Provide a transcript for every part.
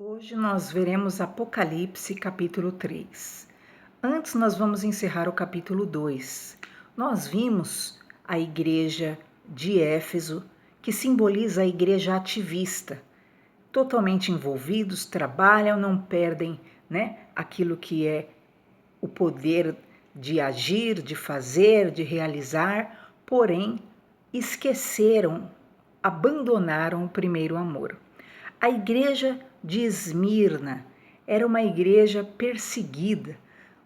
Hoje nós veremos Apocalipse capítulo 3. Antes nós vamos encerrar o capítulo 2. Nós vimos a igreja de Éfeso, que simboliza a igreja ativista. Totalmente envolvidos, trabalham, não perdem, aquilo que é o poder de agir, de fazer, de realizar, porém esqueceram, abandonaram o primeiro amor. A igreja de Esmirna era uma igreja perseguida,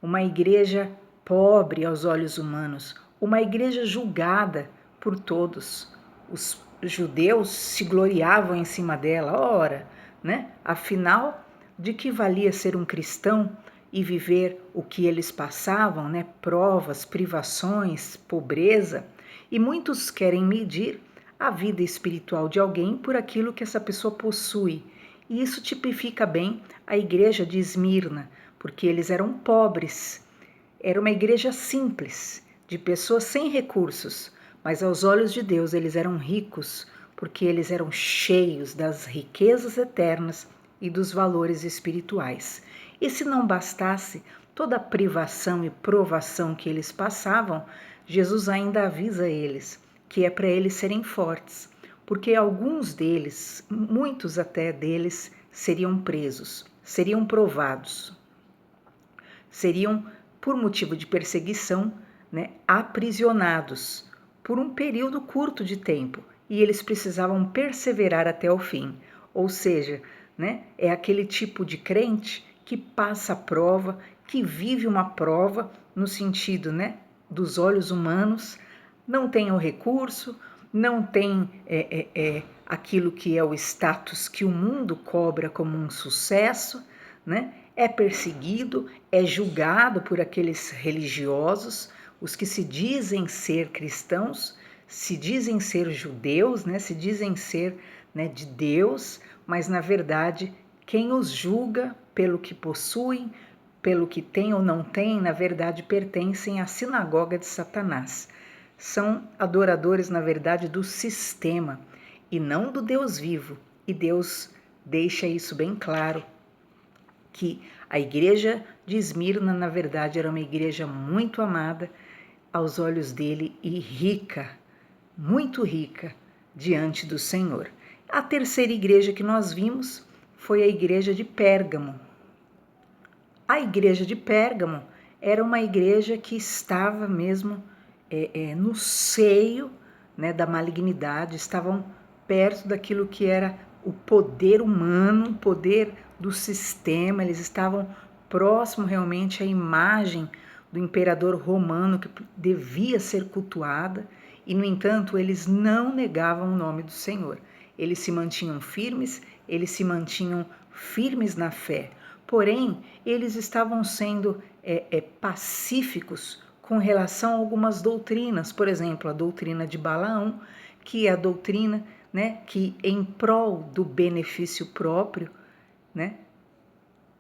uma igreja pobre aos olhos humanos, uma igreja julgada por todos. Os judeus se gloriavam em cima dela, ora, Afinal, de que valia ser um cristão e viver o que eles passavam, Provas, privações, pobreza, e muitos querem medir a vida espiritual de alguém por aquilo que essa pessoa possui. E isso tipifica bem a igreja de Esmirna, porque eles eram pobres. Era uma igreja simples, de pessoas sem recursos, mas aos olhos de Deus eles eram ricos, porque eles eram cheios das riquezas eternas e dos valores espirituais. E se não bastasse toda a privação e provação que eles passavam, Jesus ainda avisa eles que é para eles serem fortes, porque alguns deles, muitos até deles, seriam presos, seriam provados, seriam, por motivo de perseguição, aprisionados por um período curto de tempo, e eles precisavam perseverar até o fim. Ou seja, é aquele tipo de crente que passa a prova, que vive uma prova no sentido, dos olhos humanos, não tem o recurso, não tem aquilo que é o status que o mundo cobra como um sucesso, é perseguido, é julgado por aqueles religiosos, os que se dizem ser cristãos, se dizem ser judeus, se dizem ser de Deus, mas na verdade quem os julga pelo que possuem, pelo que têm ou não têm, na verdade pertencem à sinagoga de Satanás. São adoradores, na verdade, do sistema e não do Deus vivo. E Deus deixa isso bem claro, que a igreja de Esmirna, na verdade, era uma igreja muito amada aos olhos dele e rica, muito rica, diante do Senhor. A terceira igreja que nós vimos foi a igreja de Pérgamo. A igreja de Pérgamo era uma igreja que estava mesmo no seio da malignidade, estavam perto daquilo que era o poder humano, o poder do sistema, eles estavam próximo realmente à imagem do imperador romano que devia ser cultuada, e no entanto eles não negavam o nome do Senhor. Eles se mantinham firmes na fé, porém eles estavam sendo pacíficos com relação a algumas doutrinas, por exemplo, a doutrina de Balaão, que é a doutrina que em prol do benefício próprio,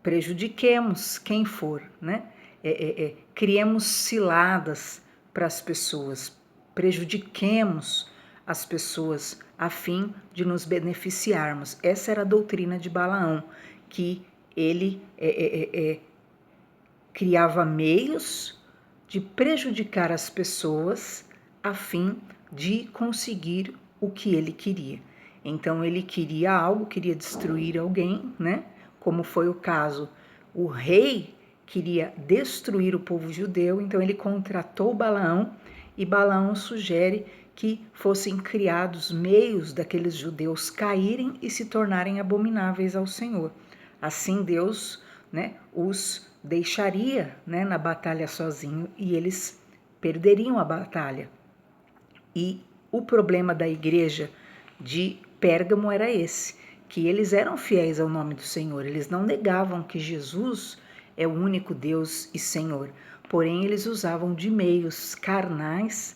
prejudiquemos quem for, criemos ciladas para as pessoas, prejudiquemos as pessoas a fim de nos beneficiarmos. Essa era a doutrina de Balaão, que ele criava meios de prejudicar as pessoas a fim de conseguir o que ele queria. Então ele queria algo, queria destruir alguém, como foi o caso, o rei queria destruir o povo judeu, então ele contratou Balaão, e Balaão sugere que fossem criados meios daqueles judeus caírem e se tornarem abomináveis ao Senhor. Assim Deus os deixaria na batalha sozinho e eles perderiam a batalha. E o problema da igreja de Pérgamo era esse, que eles eram fiéis ao nome do Senhor, eles não negavam que Jesus é o único Deus e Senhor, porém eles usavam de meios carnais,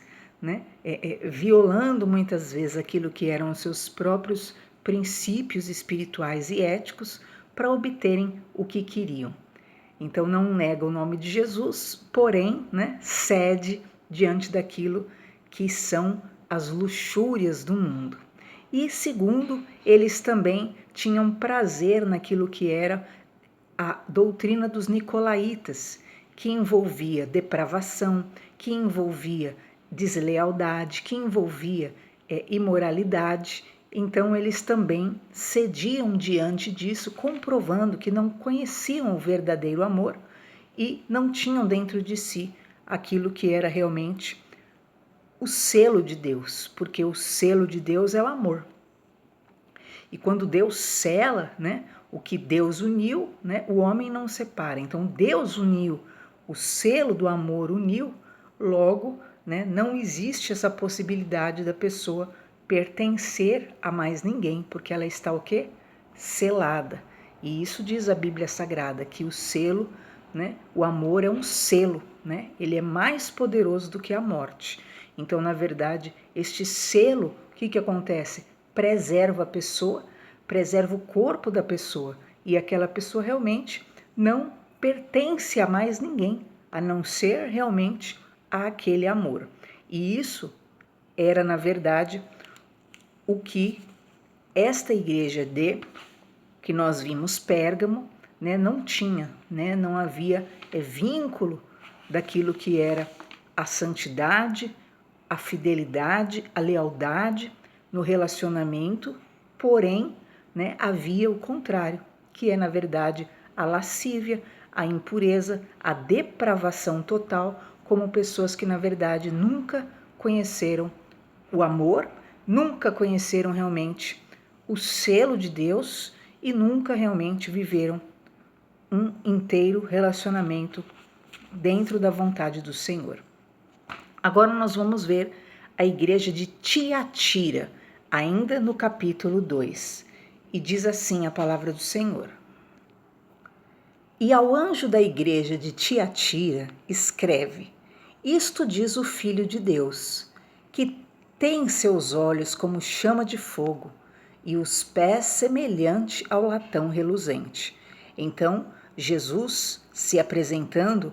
violando muitas vezes aquilo que eram os seus próprios princípios espirituais e éticos para obterem o que queriam. Então não nega o nome de Jesus, porém cede diante daquilo que são as luxúrias do mundo. E segundo, eles também tinham prazer naquilo que era a doutrina dos nicolaítas, que envolvia depravação, que envolvia deslealdade, que envolvia imoralidade. Então eles também cediam diante disso, comprovando que não conheciam o verdadeiro amor e não tinham dentro de si aquilo que era realmente o selo de Deus, porque o selo de Deus é o amor. E quando Deus sela, né, o que Deus uniu, né, o homem não separa. Então Deus uniu, o selo do amor uniu, logo, né, não existe essa possibilidade da pessoa pertencer a mais ninguém, porque ela está o quê? Selada. E isso diz a Bíblia Sagrada, que o selo, né, o amor é um selo, né, ele é mais poderoso do que a morte. Então, na verdade, este selo, o que acontece? Preserva a pessoa, preserva o corpo da pessoa, e aquela pessoa realmente não pertence a mais ninguém, a não ser realmente àquele amor. E isso era, na verdade, o que esta igreja que nós vimos, Pérgamo, né, não tinha, né, não havia vínculo daquilo que era a santidade, a fidelidade, a lealdade no relacionamento, porém, né, havia o contrário, que é, na verdade, a lascívia, a impureza, a depravação total, como pessoas que, na verdade, nunca conheceram o amor, nunca conheceram realmente o selo de Deus e nunca realmente viveram um inteiro relacionamento dentro da vontade do Senhor. Agora nós vamos ver a igreja de Tiatira, ainda no capítulo 2. E diz assim a palavra do Senhor. E ao anjo da igreja de Tiatira escreve: Isto diz o Filho de Deus, que tem seus olhos como chama de fogo e os pés semelhante ao latão reluzente. Então Jesus, se apresentando,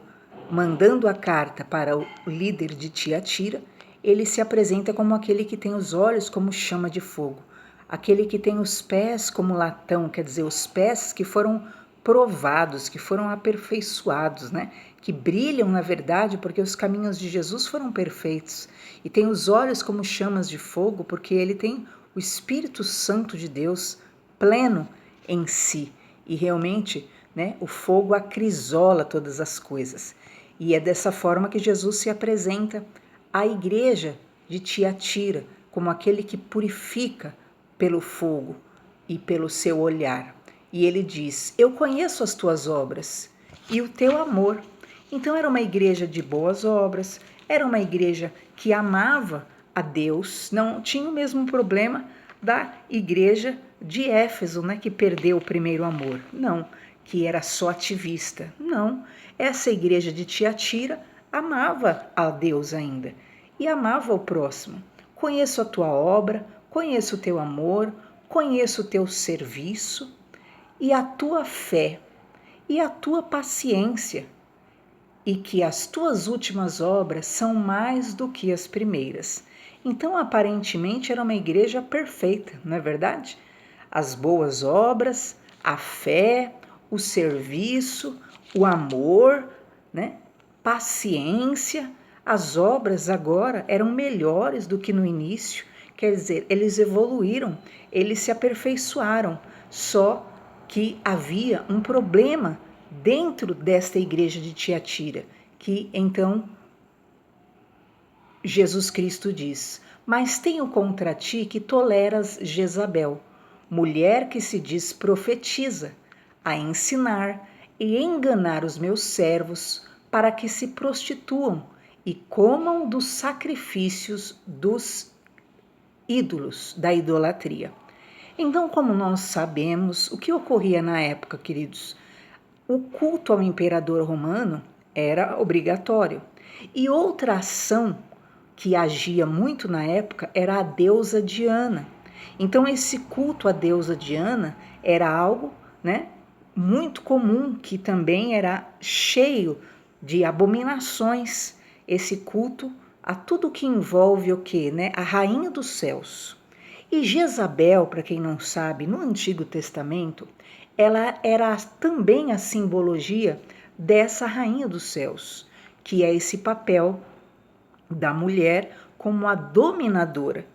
mandando a carta para o líder de Tiatira, ele se apresenta como aquele que tem os olhos como chama de fogo, aquele que tem os pés como latão, quer dizer, os pés que foram provados, que foram aperfeiçoados, né? Que brilham na verdade porque os caminhos de Jesus foram perfeitos, e tem os olhos como chamas de fogo porque ele tem o Espírito Santo de Deus pleno em si, e realmente, né, o fogo acrisola todas as coisas. E é dessa forma que Jesus se apresenta à igreja de Tiatira, como aquele que purifica pelo fogo e pelo seu olhar. E ele diz: Eu conheço as tuas obras e o teu amor. Então era uma igreja de boas obras, era uma igreja que amava a Deus, não tinha o mesmo problema da igreja de Éfeso, né, que perdeu o primeiro amor. Não, que era só ativista. Não, essa igreja de Tiatira amava a Deus ainda e amava o próximo. Conheço a tua obra, conheço o teu amor, conheço o teu serviço e a tua fé e a tua paciência, e que as tuas últimas obras são mais do que as primeiras. Então, aparentemente, era uma igreja perfeita, não é verdade? As boas obras, a fé, o serviço, o amor, né? Paciência. As obras agora eram melhores do que no início, quer dizer, eles evoluíram, eles se aperfeiçoaram, só que havia um problema dentro desta igreja de Tiatira, que então Jesus Cristo diz: Mas tenho contra ti que toleras Jezabel, mulher que se diz profetiza, a ensinar e enganar os meus servos para que se prostituam e comam dos sacrifícios dos ídolos, da idolatria. Então, como nós sabemos, o que ocorria na época, queridos? O culto ao imperador romano era obrigatório. E outra ação que agia muito na época era a deusa Diana. Então esse culto à deusa Diana era algo, né, muito comum, que também era cheio de abominações, esse culto a tudo que envolve o quê, né, a rainha dos céus. E Jezabel, para quem não sabe, no Antigo Testamento, ela era também a simbologia dessa rainha dos céus, que é esse papel da mulher como a dominadora.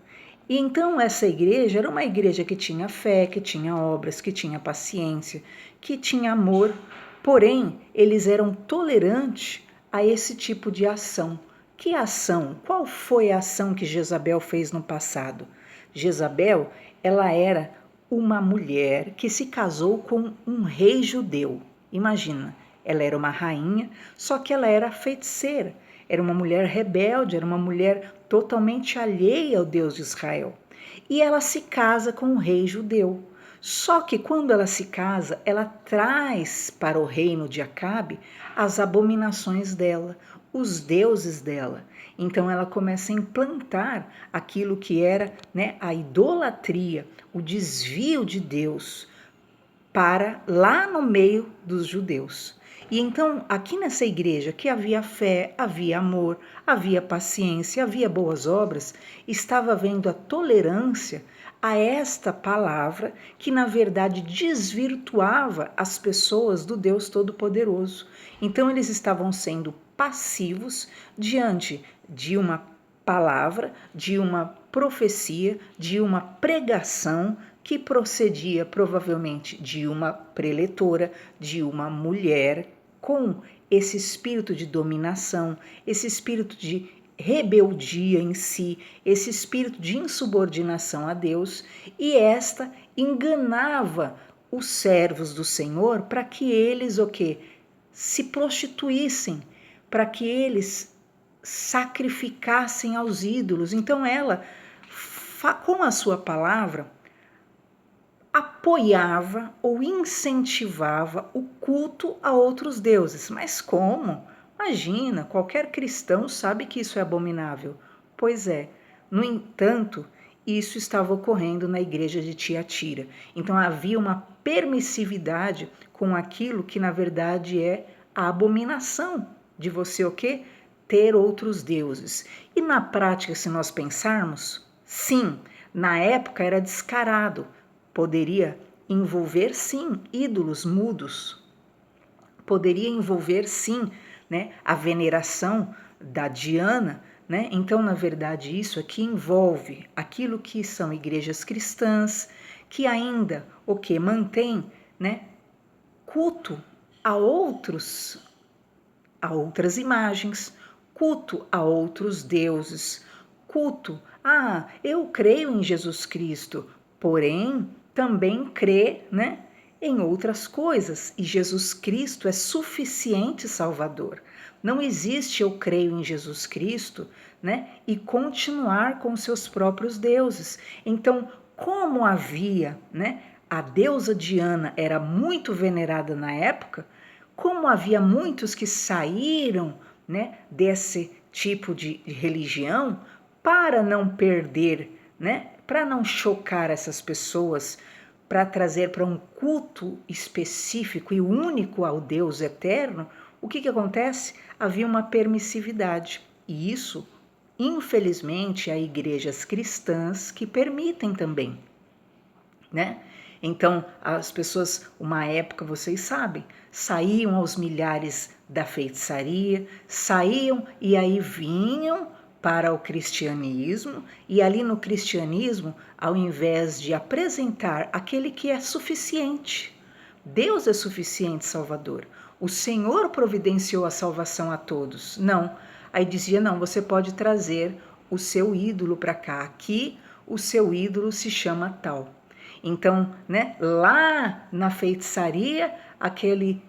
E então essa igreja era uma igreja que tinha fé, que tinha obras, que tinha paciência, que tinha amor, porém eles eram tolerantes a esse tipo de ação. Que ação? Qual foi a ação que Jezabel fez no passado? Jezabel, ela era uma mulher que se casou com um rei judeu. Imagina, ela era uma rainha, só que ela era feiticeira. Era uma mulher rebelde, era uma mulher totalmente alheia ao Deus de Israel. E ela se casa com um rei judeu. Só que quando ela se casa, ela traz para o reino de Acabe as abominações dela, os deuses dela. Então ela começa a implantar aquilo que era, né, a idolatria, o desvio de Deus para lá no meio dos judeus. E então, aqui nessa igreja que havia fé, havia amor, havia paciência, havia boas obras, estava havendo a tolerância a esta palavra que, na verdade, desvirtuava as pessoas do Deus Todo-Poderoso. Então, eles estavam sendo passivos diante de uma palavra, de uma profecia, de uma pregação que procedia provavelmente de uma preletora, de uma mulher com esse espírito de dominação, esse espírito de rebeldia em si, esse espírito de insubordinação a Deus, e esta enganava os servos do Senhor para que eles o quê? Se prostituíssem, para que eles sacrificassem aos ídolos. Então ela, com a sua palavra, apoiava ou incentivava o culto a outros deuses. Mas como? Imagina, qualquer cristão sabe que isso é abominável. Pois é, no entanto, isso estava ocorrendo na igreja de Tiatira. Então havia uma permissividade com aquilo que na verdade é a abominação de você o quê? Ter outros deuses. E na prática, se nós pensarmos, sim, na época era descarado. Poderia envolver, sim, ídolos mudos. Poderia envolver, sim, né, a veneração da Diana. Né? Então, na verdade, isso aqui envolve aquilo que são igrejas cristãs, que ainda o que mantém, né, culto a outras imagens, culto a outros deuses, culto, eu creio em Jesus Cristo, porém também crê, né, em outras coisas, e Jesus Cristo é suficiente Salvador. Não existe eu creio em Jesus Cristo, né, e continuar com seus próprios deuses. Então, como havia, né, a deusa Diana era muito venerada na época, como havia muitos que saíram, né, desse tipo de religião, para não perder, né, para não chocar essas pessoas, para trazer para um culto específico e único ao Deus eterno, o que acontece? Havia uma permissividade. E isso, infelizmente, há igrejas cristãs que permitem também, né? Então, as pessoas, uma época, vocês sabem, saíam aos milhares da feitiçaria, saíam e aí vinham para o cristianismo, e ali no cristianismo, ao invés de apresentar aquele que é suficiente, Deus é suficiente Salvador, o Senhor providenciou a salvação a todos. Não, aí dizia, não, você pode trazer o seu ídolo para cá, aqui o seu ídolo se chama tal. Então, né, lá na feitiçaria, aquele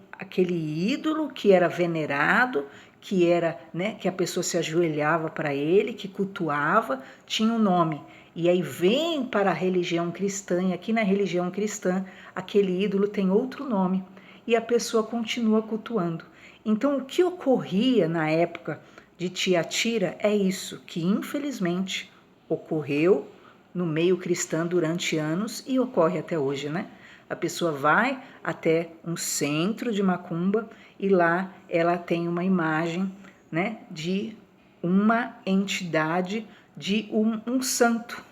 ídolo que era venerado, que era, né, que a pessoa se ajoelhava para ele, que cultuava, tinha um nome. E aí vem para a religião cristã, e aqui na religião cristã, aquele ídolo tem outro nome, e a pessoa continua cultuando. Então, o que ocorria na época de Tiatira é isso, que infelizmente ocorreu no meio cristão durante anos e ocorre até hoje, né? A pessoa vai até um centro de macumba e lá ela tem uma imagem, né, de uma entidade, de um santo,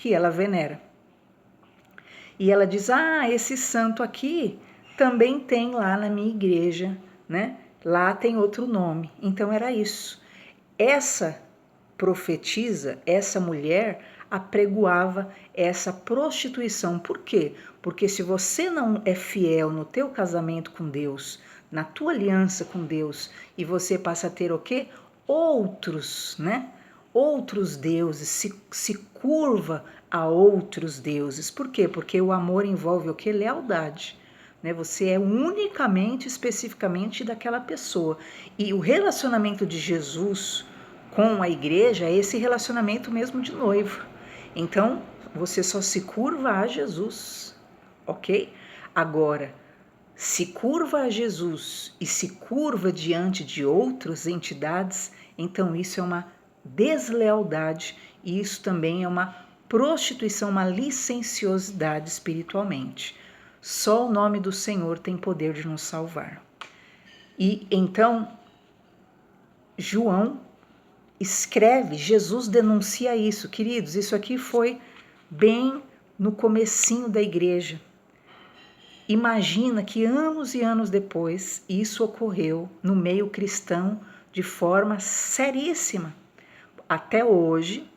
que ela venera. E ela diz: ah, esse santo aqui também tem lá na minha igreja, né? Lá tem outro nome. Então era isso. Essa profetisa, essa mulher apregoava essa prostituição. Por quê? Porque se você não é fiel no teu casamento com Deus, na tua aliança com Deus, e você passa a ter o quê? Outros, né? Outros deuses, se curva a outros deuses. Por quê? Porque o amor envolve o quê? Lealdade. Né? Você é unicamente, especificamente daquela pessoa. E o relacionamento de Jesus com a igreja é esse relacionamento mesmo de noivo. Então, você só se curva a Jesus, ok? Agora, se curva a Jesus e se curva diante de outras entidades, então isso é uma deslealdade e isso também é uma prostituição, uma licenciosidade espiritualmente. Só o nome do Senhor tem poder de nos salvar. E então, João escreve, Jesus denuncia isso. Queridos, isso aqui foi bem no comecinho da igreja. Imagina que anos e anos depois isso ocorreu no meio cristão de forma seríssima. Até hoje,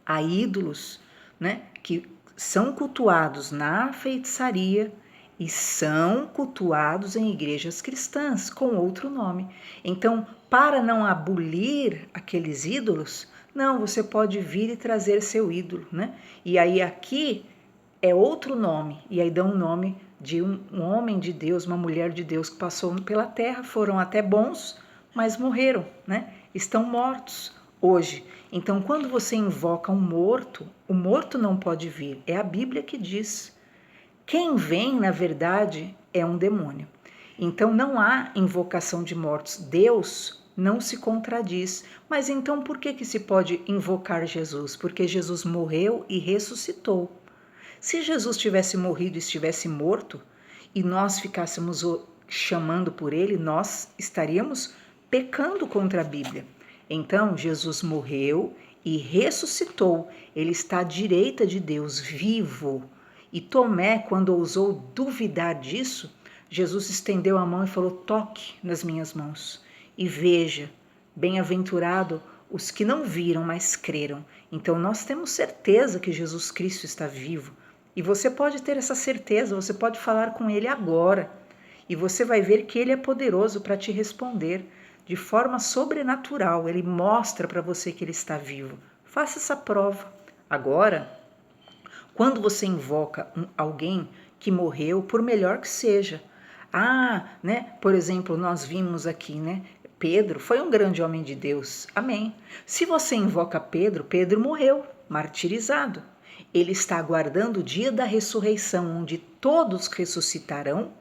há ídolos, né, que são cultuados na feitiçaria e são cultuados em igrejas cristãs com outro nome. Então, para não abolir aqueles ídolos, não, você pode vir e trazer seu ídolo, né? E aí aqui é outro nome, e aí dão um nome de um homem de Deus, uma mulher de Deus que passou pela terra, foram até bons, mas morreram, né? Estão mortos hoje. Então, quando você invoca um morto, o morto não pode vir. É a Bíblia que diz. Quem vem, na verdade, é um demônio. Então, não há invocação de mortos. Deus não se contradiz. Mas então, por que se pode invocar Jesus? Porque Jesus morreu e ressuscitou. Se Jesus tivesse morrido e estivesse morto, e nós ficássemos chamando por ele, nós estaríamos pecando contra a Bíblia. Então, Jesus morreu e ressuscitou. Ele está à direita de Deus, vivo. E Tomé, quando ousou duvidar disso, Jesus estendeu a mão e falou: toque nas minhas mãos e veja, bem-aventurado os que não viram, mas creram. Então, nós temos certeza que Jesus Cristo está vivo. E você pode ter essa certeza, você pode falar com ele agora. E você vai ver que ele é poderoso para te responder de forma sobrenatural. Ele mostra para você que ele está vivo. Faça essa prova. Agora, quando você invoca alguém que morreu, por melhor que seja. Né? Por exemplo, nós vimos aqui, né? Pedro foi um grande homem de Deus. Amém. Se você invoca Pedro, Pedro morreu, martirizado. Ele está aguardando o dia da ressurreição, onde todos ressuscitarão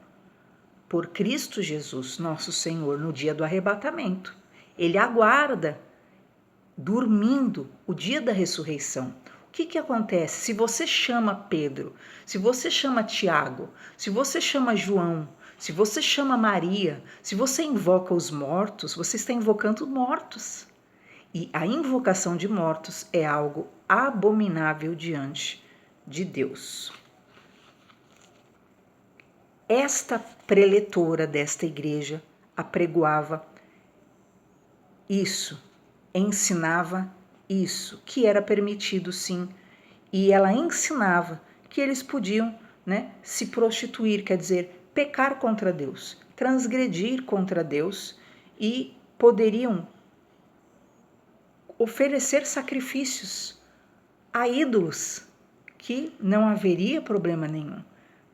por Cristo Jesus, nosso Senhor, no dia do arrebatamento. Ele aguarda, dormindo, o dia da ressurreição. O que acontece? Se você chama Pedro, se você chama Tiago, se você chama João, se você chama Maria, se você invoca os mortos, você está invocando mortos. E a invocação de mortos é algo abominável diante de Deus. Esta preletora desta igreja apregoava isso, ensinava isso, que era permitido sim, e ela ensinava que eles podiam, né, se prostituir, quer dizer, pecar contra Deus, transgredir contra Deus e poderiam oferecer sacrifícios a ídolos, que não haveria problema nenhum,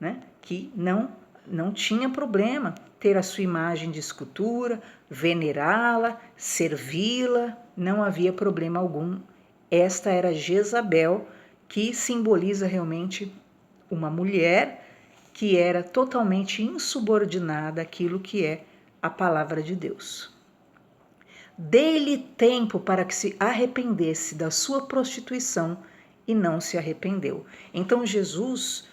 né? Que não tinha problema ter a sua imagem de escultura, venerá-la, servi-la, não havia problema algum. Esta era Jezabel, que simboliza realmente uma mulher que era totalmente insubordinada àquilo que é a palavra de Deus. Dê-lhe tempo para que se arrependesse da sua prostituição e não se arrependeu. Então Jesus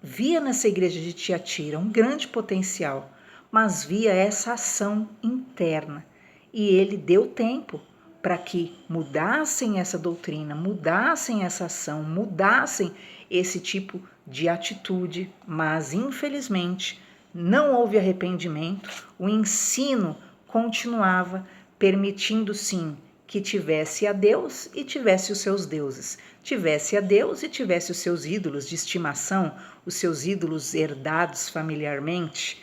via nessa igreja de Tiatira um grande potencial, mas via essa ação interna e ele deu tempo para que mudassem essa doutrina, mudassem essa ação, mudassem esse tipo de atitude, mas infelizmente não houve arrependimento, o ensino continuava permitindo sim que tivesse a Deus e tivesse os seus deuses, tivesse a Deus e tivesse os seus ídolos de estimação, os seus ídolos herdados familiarmente,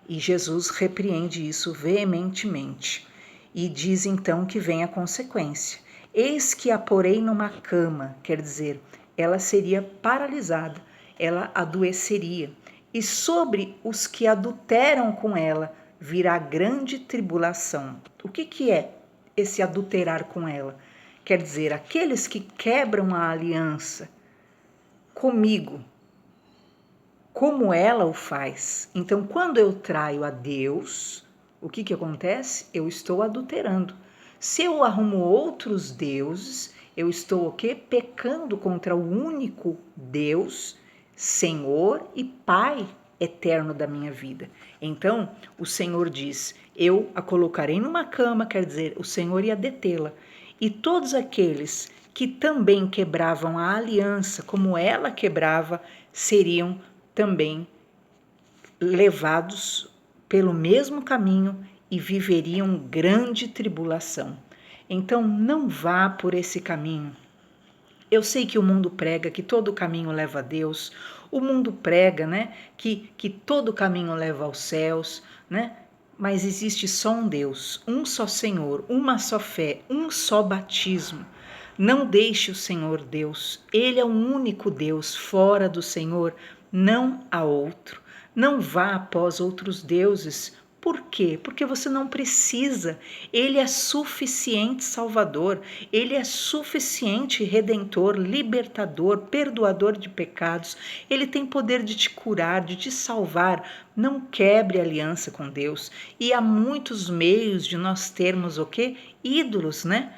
e Jesus repreende isso veementemente. E diz então que vem a consequência. Eis que a porei numa cama, quer dizer, ela seria paralisada, ela adoeceria. E sobre os que adulteram com ela virá grande tribulação. O que é esse adulterar com ela? Quer dizer, aqueles que quebram a aliança comigo, como ela o faz. Então, quando eu traio a Deus, o que acontece? Eu estou adulterando. Se eu arrumo outros deuses, eu estou o quê? Pecando contra o único Deus, Senhor e Pai eterno da minha vida. Então, o Senhor diz, eu a colocarei numa cama, quer dizer, o Senhor ia detê-la. E todos aqueles que também quebravam a aliança, como ela quebrava, seriam também levados pelo mesmo caminho e viveriam grande tribulação. Então não vá por esse caminho. Eu sei que o mundo prega que todo caminho leva a Deus, o mundo prega, né, que todo caminho leva aos céus, né? Mas existe só um Deus, um só Senhor, uma só fé, um só batismo. Não deixe o Senhor Deus, Ele é o único Deus, fora do Senhor não há outro. Não vá após outros deuses. Por quê? Porque você não precisa. Ele é suficiente Salvador, Ele é suficiente Redentor, Libertador, Perdoador de pecados. Ele tem poder de te curar, de te salvar. Não quebre aliança com Deus. E há muitos meios de nós termos o quê? Ídolos, né?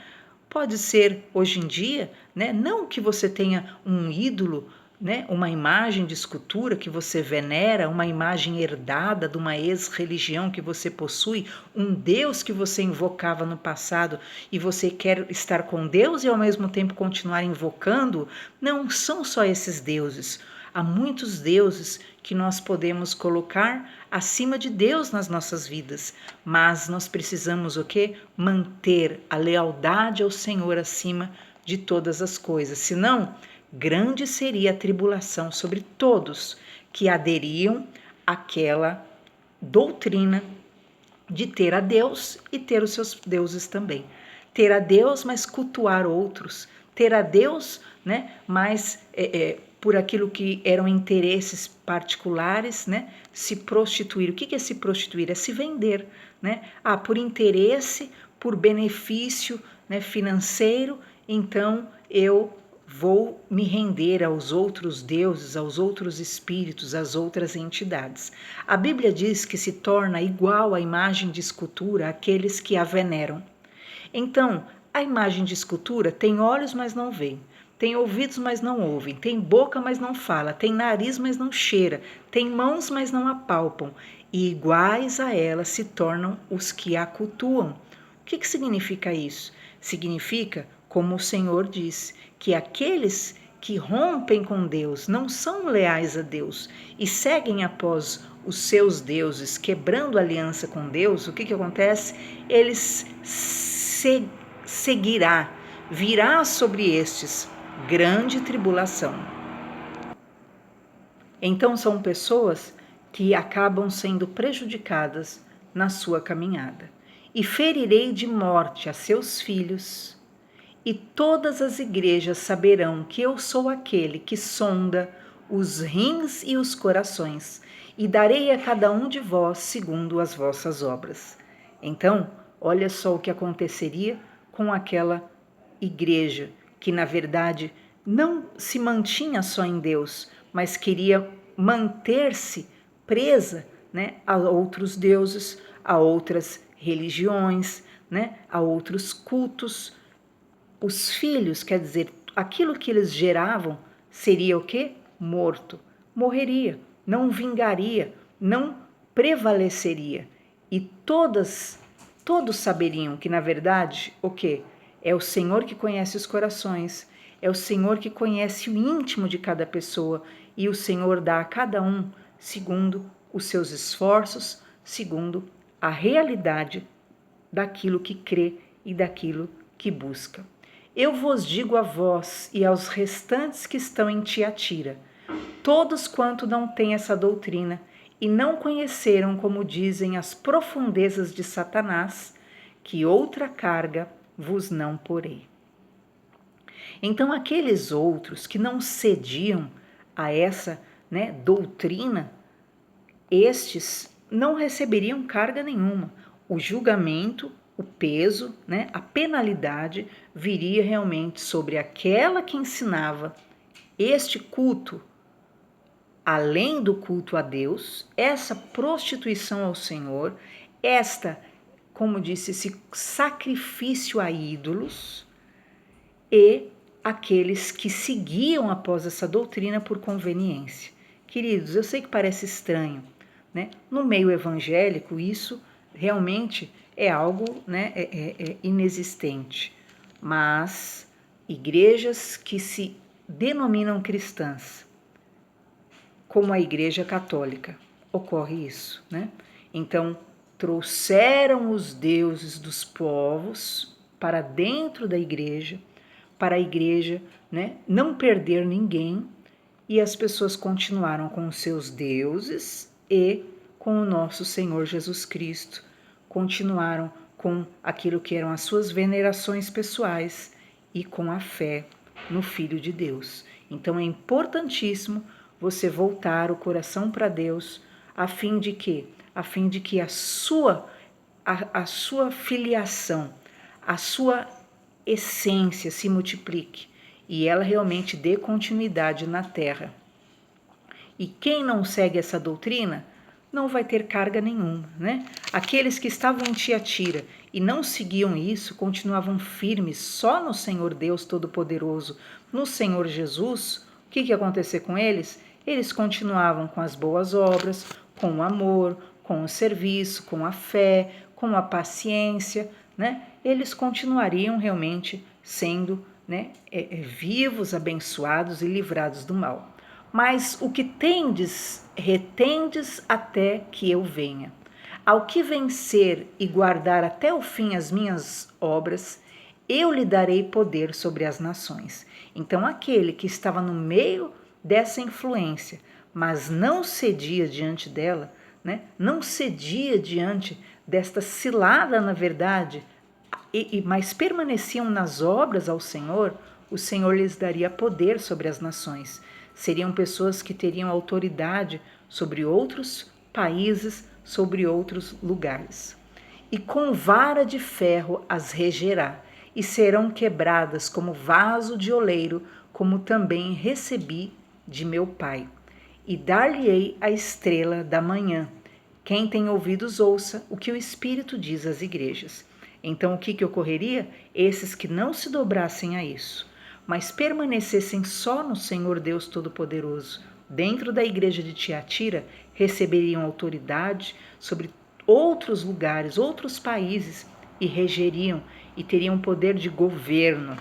Pode ser hoje em dia, né? Não que você tenha um ídolo, né, uma imagem de escultura que você venera, uma imagem herdada de uma ex-religião que você possui, um Deus que você invocava no passado e você quer estar com Deus e ao mesmo tempo continuar invocando, não são só esses deuses. Há muitos deuses que nós podemos colocar acima de Deus nas nossas vidas, mas nós precisamos o quê? Manter a lealdade ao Senhor acima de todas as coisas, senão grande seria a tribulação sobre todos que aderiam àquela doutrina de ter a Deus e ter os seus deuses também. Ter a Deus, mas cultuar outros. Ter a Deus, né, mas por aquilo que eram interesses particulares, né, se prostituir. O que é se prostituir? É se vender, né? Por interesse, por benefício, né, financeiro, então eu vou me render aos outros deuses, aos outros espíritos, às outras entidades. A Bíblia diz que se torna igual à imagem de escultura aqueles que a veneram. Então, a imagem de escultura tem olhos, mas não vê, tem ouvidos, mas não ouvem, tem boca, mas não fala, tem nariz, mas não cheira, tem mãos, mas não apalpam, e iguais a ela se tornam os que a cultuam. O que significa isso? Significa, como o Senhor diz, que aqueles que rompem com Deus, não são leais a Deus e seguem após os seus deuses, quebrando aliança com Deus, o que acontece? Eles virá sobre estes grande tribulação. Então são pessoas que acabam sendo prejudicadas na sua caminhada. E ferirei de morte a seus filhos, e todas as igrejas saberão que eu sou aquele que sonda os rins e os corações, e darei a cada um de vós segundo as vossas obras. Então, olha só o que aconteceria com aquela igreja que, na verdade, não se mantinha só em Deus, mas queria manter-se presa, né, a outros deuses, a outras religiões, né, a outros cultos. Os filhos, quer dizer, aquilo que eles geravam seria o quê? Morto. Morreria, não vingaria, não prevaleceria. E todos saberiam que, na verdade, o quê? É o Senhor que conhece os corações, é o Senhor que conhece o íntimo de cada pessoa e o Senhor dá a cada um segundo os seus esforços, segundo a realidade daquilo que crê e daquilo que busca. Eu vos digo a vós e aos restantes que estão em Tiatira, todos quanto não têm essa doutrina e não conheceram, como dizem, as profundezas de Satanás, que outra carga vos não porei. Então, aqueles outros que não cediam a essa doutrina, estes não receberiam carga nenhuma. O julgamento, o peso, a penalidade viria realmente sobre aquela que ensinava este culto, além do culto a Deus, essa prostituição ao Senhor, como disse, esse sacrifício a ídolos, e aqueles que seguiam após essa doutrina por conveniência. Queridos, eu sei que parece estranho, No meio evangélico, isso realmente é algo inexistente, mas igrejas que se denominam cristãs, como a Igreja Católica, ocorre isso, Então, trouxeram os deuses dos povos para dentro da igreja, para a igreja não perder ninguém, e as pessoas continuaram com os seus deuses e com o nosso Senhor Jesus Cristo, continuaram com aquilo que eram as suas venerações pessoais e com a fé no Filho de Deus. Então é importantíssimo você voltar o coração para Deus, a fim de que a sua filiação, a sua essência se multiplique e ela realmente dê continuidade na terra. E quem não segue essa doutrina não vai ter carga nenhuma, Aqueles que estavam em Tiatira e não seguiam isso, continuavam firmes só no Senhor Deus Todo-Poderoso, no Senhor Jesus. O que ia acontecer com eles? Eles continuavam com as boas obras, com o amor, com o serviço, com a fé, com a paciência, Eles continuariam realmente sendo vivos, abençoados e livrados do mal. Mas o que tendes, retendes até que eu venha. Ao que vencer e guardar até o fim as minhas obras, eu lhe darei poder sobre as nações. Então, aquele que estava no meio dessa influência, mas não cedia diante dela, não cedia diante desta cilada, na verdade, mas permaneciam nas obras ao Senhor, o Senhor lhes daria poder sobre as nações. Seriam pessoas que teriam autoridade sobre outros países, sobre outros lugares. E com vara de ferro as regerá, e serão quebradas como vaso de oleiro, como também recebi de meu Pai. E dar-lhe-ei a estrela da manhã. Quem tem ouvidos, ouça o que o Espírito diz às igrejas. Então, o que ocorreria? Esses que não se dobrassem a isso, mas permanecessem só no Senhor Deus Todo-Poderoso, dentro da igreja de Tiatira, receberiam autoridade sobre outros lugares, outros países, e regeriam e teriam poder de governo.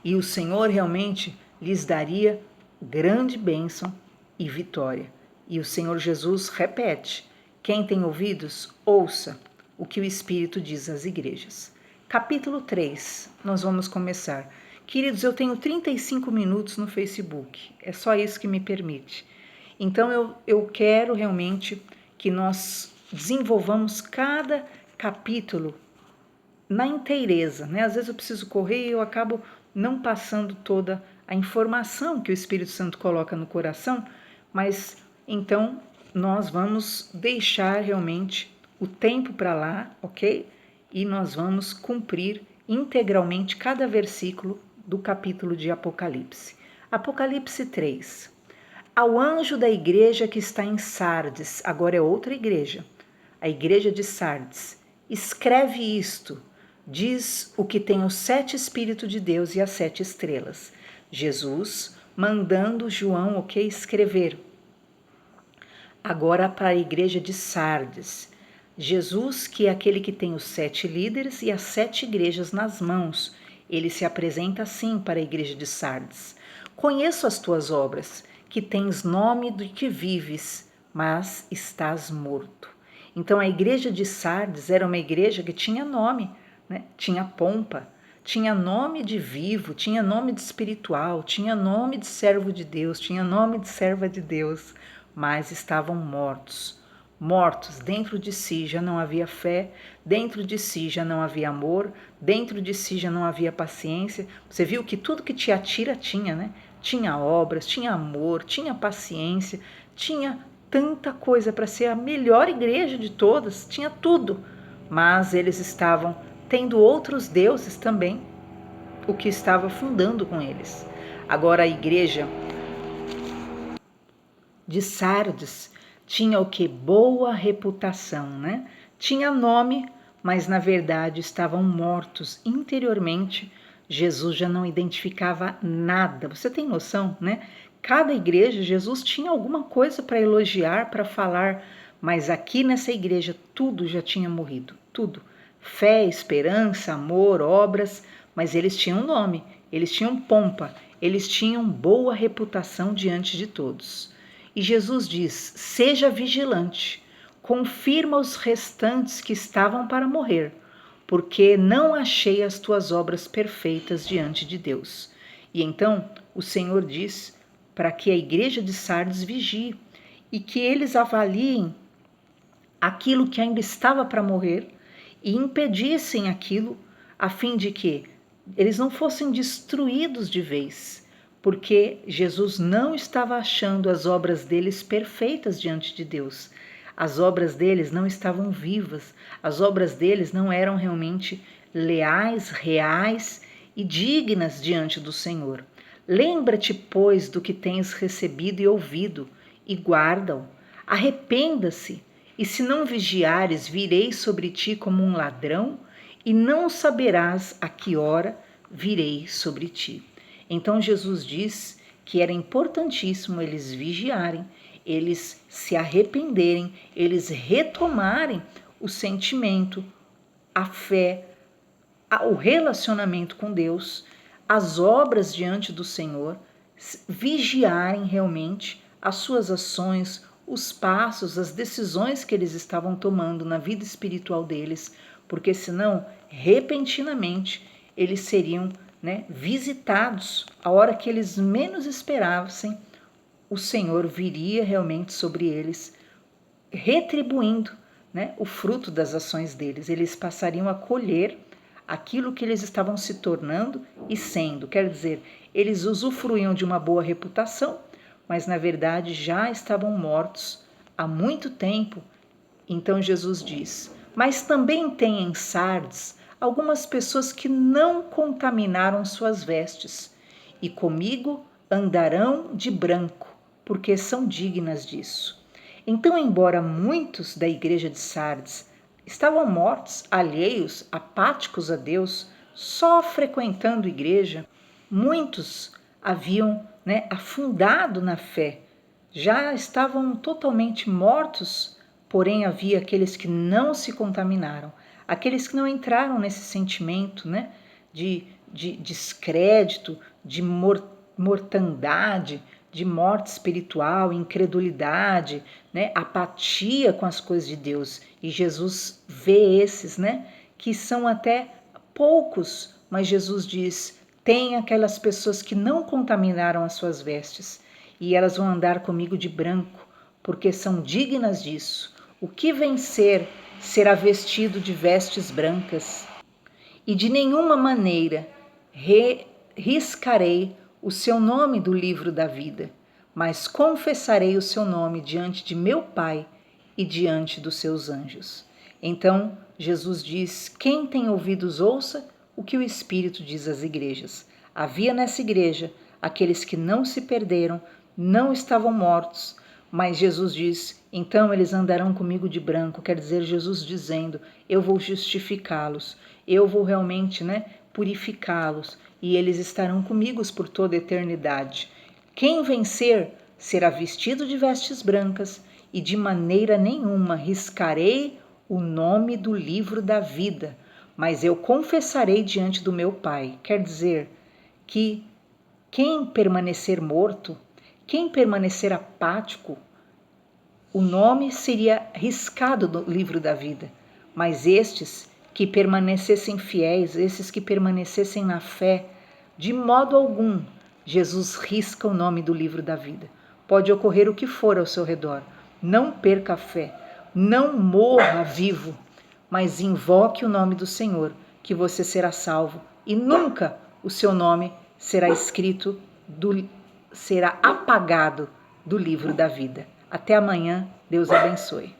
E o Senhor realmente lhes daria grande bênção e vitória. E o Senhor Jesus repete: quem tem ouvidos, ouça o que o Espírito diz às igrejas. Capítulo 3, nós vamos começar. Queridos, eu tenho 35 minutos no Facebook, é só isso que me permite. Então eu quero realmente que nós desenvolvamos cada capítulo na inteireza, Às vezes eu preciso correr e eu acabo não passando toda a informação que o Espírito Santo coloca no coração, mas então nós vamos deixar realmente o tempo para lá, ok? E nós vamos cumprir integralmente cada versículo do capítulo de Apocalipse. Apocalipse 3. Ao anjo da igreja que está em Sardes, agora é outra igreja, a igreja de Sardes, escreve isto, diz o que tem os 7 Espíritos de Deus e as 7 estrelas. Jesus mandando João, escrever. Agora para a igreja de Sardes. Jesus, que é aquele que tem os 7 líderes e as 7 igrejas nas mãos, ele se apresenta assim para a igreja de Sardes: conheço as tuas obras, que tens nome de que vives, mas estás morto. Então a igreja de Sardes era uma igreja que tinha nome, né? Tinha pompa, tinha nome de vivo, tinha nome de espiritual, tinha nome de servo de Deus, tinha nome de serva de Deus, mas estavam mortos. Mortos, dentro de si já não havia fé, dentro de si já não havia amor, dentro de si já não havia paciência. Você viu que tudo que Tiatira tinha, né? Tinha obras, tinha amor, tinha paciência, tinha tanta coisa para ser a melhor igreja de todas, tinha tudo. Mas eles estavam tendo outros deuses também, o que estava fundando com eles. Agora a igreja de Sardes tinha o que? Boa reputação, né? Tinha nome, mas na verdade estavam mortos interiormente. Jesus já não identificava nada. Você tem noção, né? Cada igreja, Jesus tinha alguma coisa para elogiar, para falar, mas aqui nessa igreja tudo já tinha morrido, tudo. Fé, esperança, amor, obras, mas eles tinham nome, eles tinham pompa, eles tinham boa reputação diante de todos. E Jesus diz: seja vigilante, confirma os restantes que estavam para morrer, porque não achei as tuas obras perfeitas diante de Deus. E então o Senhor diz para que a igreja de Sardes vigie e que eles avaliem aquilo que ainda estava para morrer e impedissem aquilo a fim de que eles não fossem destruídos de vez, porque Jesus não estava achando as obras deles perfeitas diante de Deus. As obras deles não estavam vivas, as obras deles não eram realmente leais, reais e dignas diante do Senhor. Lembra-te, pois, do que tens recebido e ouvido, e guarda-o. Arrependa-se, e se não vigiares, virei sobre ti como um ladrão, e não saberás a que hora virei sobre ti. Então Jesus diz que era importantíssimo eles vigiarem, eles se arrependerem, eles retomarem o sentimento, a fé, o relacionamento com Deus, as obras diante do Senhor, vigiarem realmente as suas ações, os passos, as decisões que eles estavam tomando na vida espiritual deles, porque senão, repentinamente, eles seriam, né, visitados. A hora que eles menos esperassem, o Senhor viria realmente sobre eles, retribuindo, né, o fruto das ações deles. Eles passariam a colher aquilo que eles estavam se tornando e sendo. Quer dizer, eles usufruíam de uma boa reputação, mas na verdade já estavam mortos há muito tempo. Então Jesus diz: mas também tem em Sardes algumas pessoas que não contaminaram suas vestes, e comigo andarão de branco, porque são dignas disso. Então, embora muitos da igreja de Sardes estavam mortos, alheios, apáticos a Deus, só frequentando igreja, muitos haviam, né, afundado na fé, já estavam totalmente mortos, porém havia aqueles que não se contaminaram, aqueles que não entraram nesse sentimento, né, de descrédito, de mortandade, de morte espiritual, incredulidade, né, apatia com as coisas de Deus. E Jesus vê esses, né, que são até poucos, mas Jesus diz: tem aquelas pessoas que não contaminaram as suas vestes, e elas vão andar comigo de branco, porque são dignas disso. O que vencer será vestido de vestes brancas, e de nenhuma maneira riscarei o seu nome do livro da vida, mas confessarei o seu nome diante de meu Pai e diante dos seus anjos. Então Jesus diz: quem tem ouvidos ouça o que o Espírito diz às igrejas. Havia nessa igreja aqueles que não se perderam, não estavam mortos, mas Jesus diz: então eles andarão comigo de branco. Quer dizer, Jesus dizendo: eu vou justificá-los, eu vou realmente, né, purificá-los, e eles estarão comigo por toda a eternidade. Quem vencer será vestido de vestes brancas, e de maneira nenhuma riscarei o nome do livro da vida, mas eu confessarei diante do meu Pai. Quer dizer que quem permanecer morto, quem permanecer apático, o nome seria riscado do livro da vida, mas estes que permanecessem fiéis, esses que permanecessem na fé, de modo algum, Jesus risca o nome do livro da vida. Pode ocorrer o que for ao seu redor, não perca a fé, não morra vivo, mas invoque o nome do Senhor, que você será salvo e nunca o seu nome será escrito, será apagado do livro da vida. Até amanhã, Deus abençoe.